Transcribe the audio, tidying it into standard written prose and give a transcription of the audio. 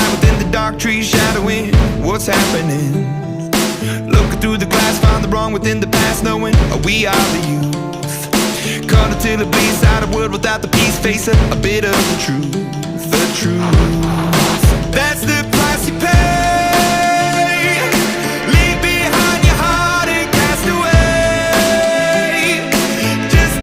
light within the dark trees shadowing what's happening. Looking through the glass, find the wrong within the past, knowing we are the youth. Caught until it bleeds out of world without the peace, face a bit of the truth. The truth, that's the